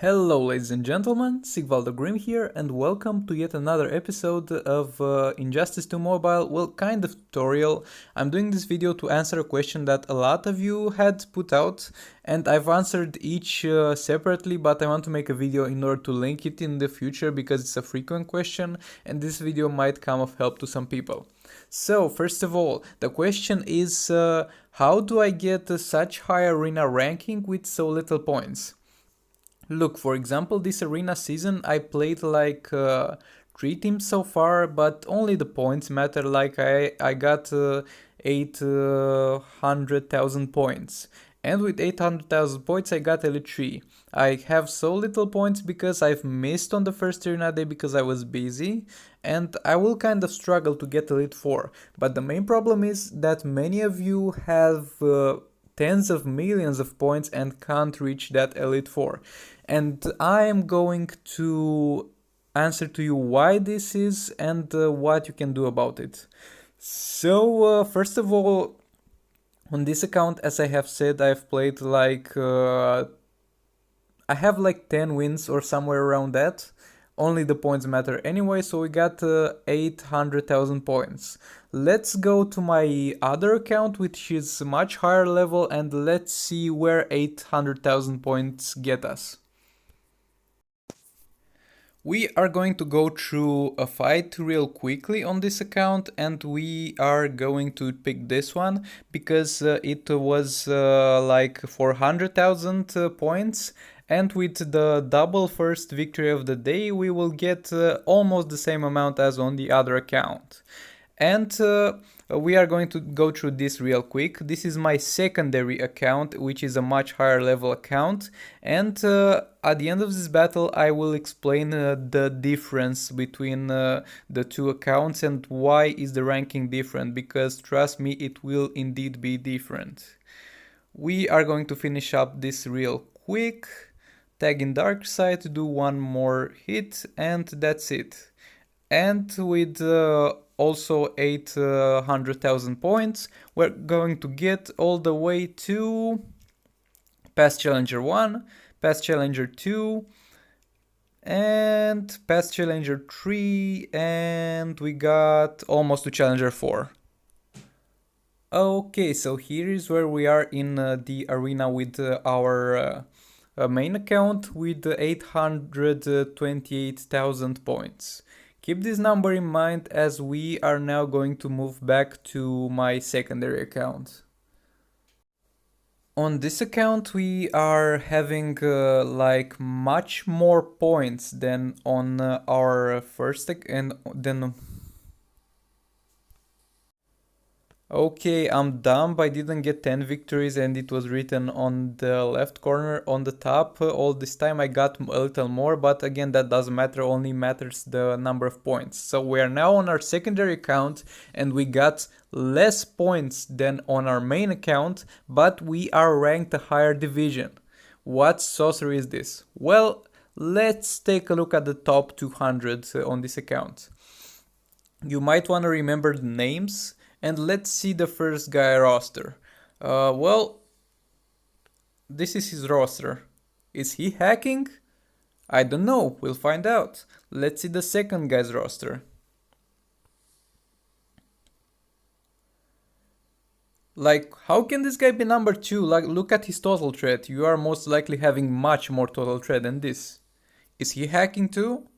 Hello ladies and gentlemen, Sigvaldo Grim here and welcome to yet another episode of Injustice 2 Mobile, well, kind of tutorial. I'm doing this video to answer a question that a lot of you had put out and I've answered each separately, but I want to make a video in order to link it in the future because it's a frequent question and this video might come of help to some people. So first of all, the question is how do I get such high arena ranking with so little points? Look, for example, this arena season I played like 3 teams so far, but only the points matter. Like I got 800,000 points. And with 800,000 points I got Elite 3. I have so little points because I've missed on the first arena day because I was busy. And I will kind of struggle to get Elite 4. But the main problem is that many of you have tens of millions of points and can't reach that Elite 4. And I am going to answer to you why this is and what you can do about it. So first of all, on this account, as I have said, I've played like I have like 10 wins or somewhere around that. Only the points matter anyway, so we got 800,000 points. Let's go to my other account, which is much higher level, and let's see where 800,000 points get us. We are going to go through a fight real quickly on this account and we are going to pick this one because it was like 400,000 points, and with the double first victory of the day we will get almost the same amount as on the other account. And we are going to go through this real quick. This is my secondary account, which is a much higher level account, and at the end of this battle I will explain the difference between the two accounts and why is the ranking different, because trust me, it will indeed be different. We are going to finish up this real quick, tag in Darkside, do one more hit, and that's it. And with also 800,000 points, we're going to get all the way to Past Challenger 1, Past Challenger 2, and Past Challenger 3, and we got almost to Challenger 4. Okay, so here is where we are in the arena with our main account with 828,000 points. Keep this number in mind as we are now going to move back to my secondary account. On this account we are having like much more points than on our first and then. Okay, I'm dumb, I didn't get 10 victories and it was written on the left corner on the top. All this time I got a little more, but again that doesn't matter, only matters the number of points. So we are now on our secondary account and we got less points than on our main account, but we are ranked a higher division. What sorcery is this? Well, let's take a look at the top 200 on this account. You might want to remember the names. And let's see the first guy roster. Well, this is his roster. Is he hacking? I don't know, we'll find out. Let's see the second guy's roster. Like, how can this guy be number 2? Like, look at his total threat. You are most likely having much more total threat than this. Is he hacking too?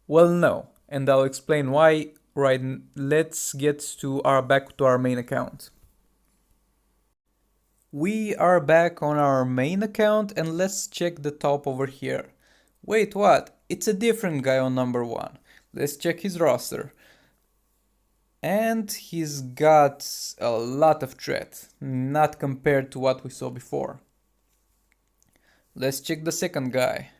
Well, no, and I'll explain why. Right, let's get to back to our main account. We are back on our main account and let's check the top over here. Wait, what? It's a different guy on number 1. Let's check his roster. And he's got a lot of threat, not compared to what we saw before. Let's check the second guy.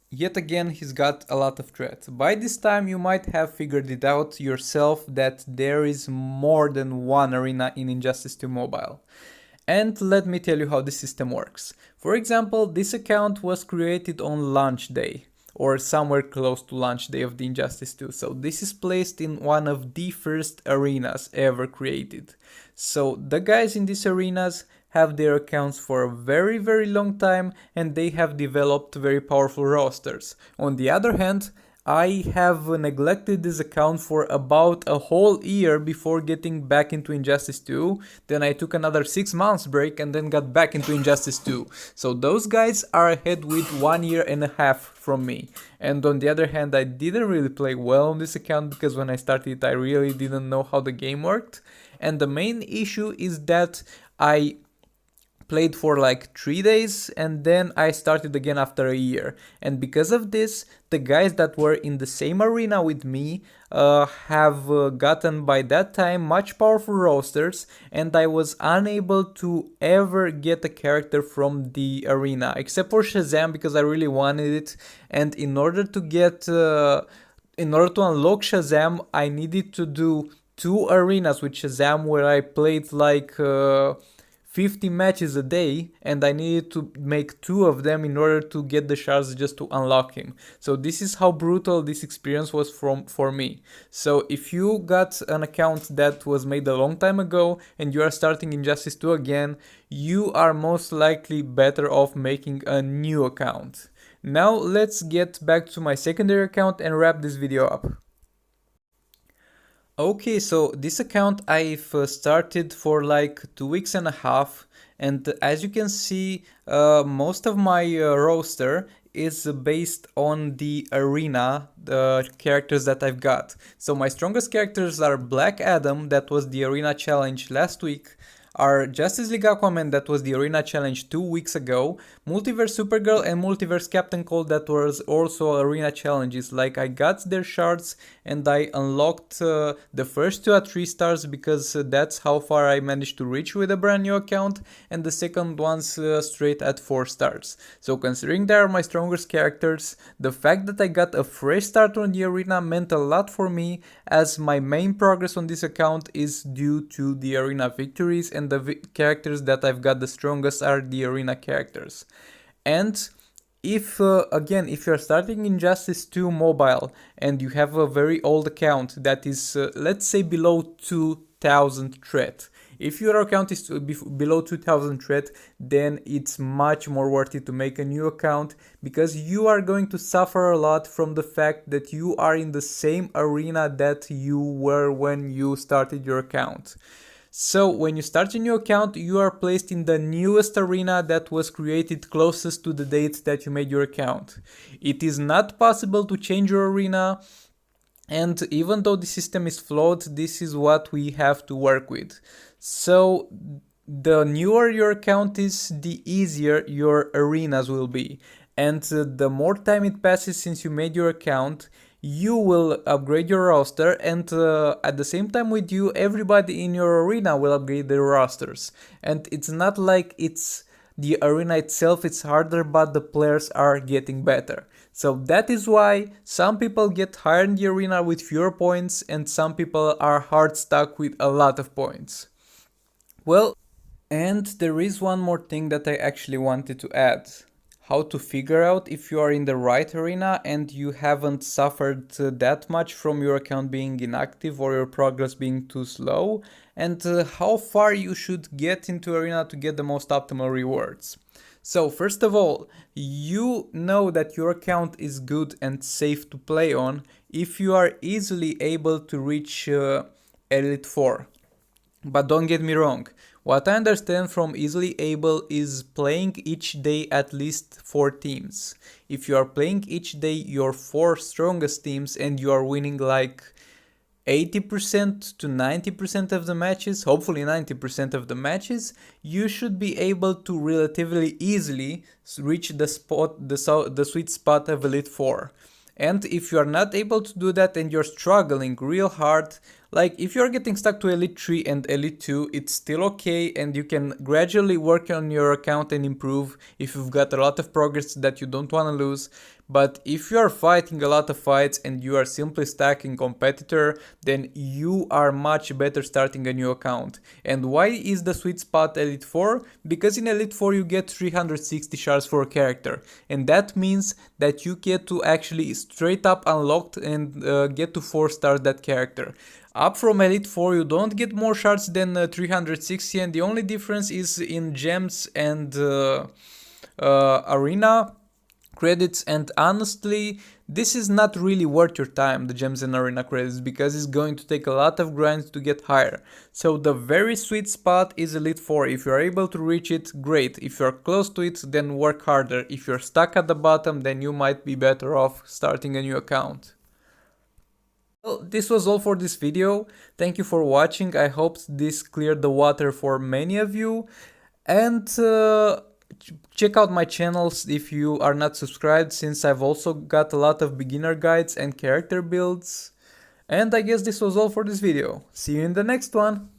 Yet again, he's got a lot of threat. By this time you might have figured it out yourself that there is more than one arena in Injustice 2 Mobile. And let me tell you how the system works. For example, this account was created on launch day, or somewhere close to launch day of the Injustice 2. So this is placed in one of the first arenas ever created. So the guys in these arenas have their accounts for a very long time and they have developed very powerful rosters. On the other hand, I have neglected this account for about a whole year before getting back into Injustice 2. Then I took another 6 months break and then got back into Injustice 2. So those guys are ahead with 1.5 years from me. And on the other hand, I didn't really play well on this account because when I started I really didn't know how the game worked. And the main issue is that I played for like 3 days and then I started again after a year. And because of this, the guys that were in the same arena with me have gotten by that time much powerful rosters, and I was unable to ever get a character from the arena except for Shazam because I really wanted it. And in order to unlock Shazam, I needed to do 2 arenas with Shazam where I played like 50 matches a day, and I needed to make 2 of them in order to get the shards just to unlock him. So this is how brutal this experience was for me. So if you got an account that was made a long time ago and you are starting Injustice 2 again, you are most likely better off making a new account. Now let's get back to my secondary account and wrap this video up. Okay, so this account I've started for like 2.5 weeks, and as you can see, most of my roster is based on the arena, the characters that I've got. So my strongest characters are Black Adam, that was the arena challenge last week, are Justice League Aquaman, that was the arena challenge 2 weeks ago, Multiverse Supergirl and Multiverse Captain Cold, that was also arena challenges. Like I got their shards and I unlocked the first 2 at 3 stars because that's how far I managed to reach with a brand new account, and the second one's straight at 4 stars. So considering they are my strongest characters, the fact that I got a fresh start on the arena meant a lot for me, as my main progress on this account is due to the arena victories, and the characters that I've got the strongest are the arena characters. And if if you're starting Injustice 2 mobile and you have a very old account that is let's say below 2000 threat, if your account is below 2000 threat, then it's much more worth it to make a new account, because you are going to suffer a lot from the fact that you are in the same arena that you were when you started your account. So when you start a new account, you are placed in the newest arena that was created closest to the date that you made your account. It is not possible to change your arena, and even though the system is flawed, this is what we have to work with. So the newer your account is, the easier your arenas will be. And the more time it passes since you made your account, you will upgrade your roster, and at the same time with you, everybody in your arena will upgrade their rosters. And it's not like it's the arena itself, it's harder, but the players are getting better. So that is why some people get higher in the arena with fewer points, and some people are hard stuck with a lot of points. Well, and there is one more thing that I actually wanted to add. How to figure out if you are in the right arena and you haven't suffered that much from your account being inactive or your progress being too slow, and how far you should get into arena to get the most optimal rewards. So first of all, you know that your account is good and safe to play on if you are easily able to reach Elite 4. But don't get me wrong, what I understand from easily able is playing each day at least 4 teams. If you are playing each day your 4 strongest teams and you are winning like 80% to 90% of the matches, hopefully 90% of the matches, you should be able to relatively easily reach the sweet spot of Elite 4. And if you are not able to do that and you're struggling real hard, like if you're getting stuck to Elite 3 and Elite 2, it's still okay, and you can gradually work on your account and improve if you've got a lot of progress that you don't want to lose. But if you are fighting a lot of fights and you are simply stuck in competitor, then you are much better starting a new account. And why is the sweet spot Elite 4? Because in Elite 4 you get 360 shards for a character, and that means that you get to actually straight up unlock and get to 4 star that character. Up from Elite 4 you don't get more shards than 360, and the only difference is in gems and arena credits, and honestly this is not really worth your time, the gems and arena credits, because it's going to take a lot of grinds to get higher. So the very sweet spot is Elite 4. If you're able to reach it, great. If you're close to it, then work harder. If you're stuck at the bottom, then you might be better off starting a new account. Well, this was all for this video. Thank you for watching. I hope this cleared the water for many of you, and check out my channels if you are not subscribed, since I've also got a lot of beginner guides and character builds. And I guess this was all for this video. See you in the next one!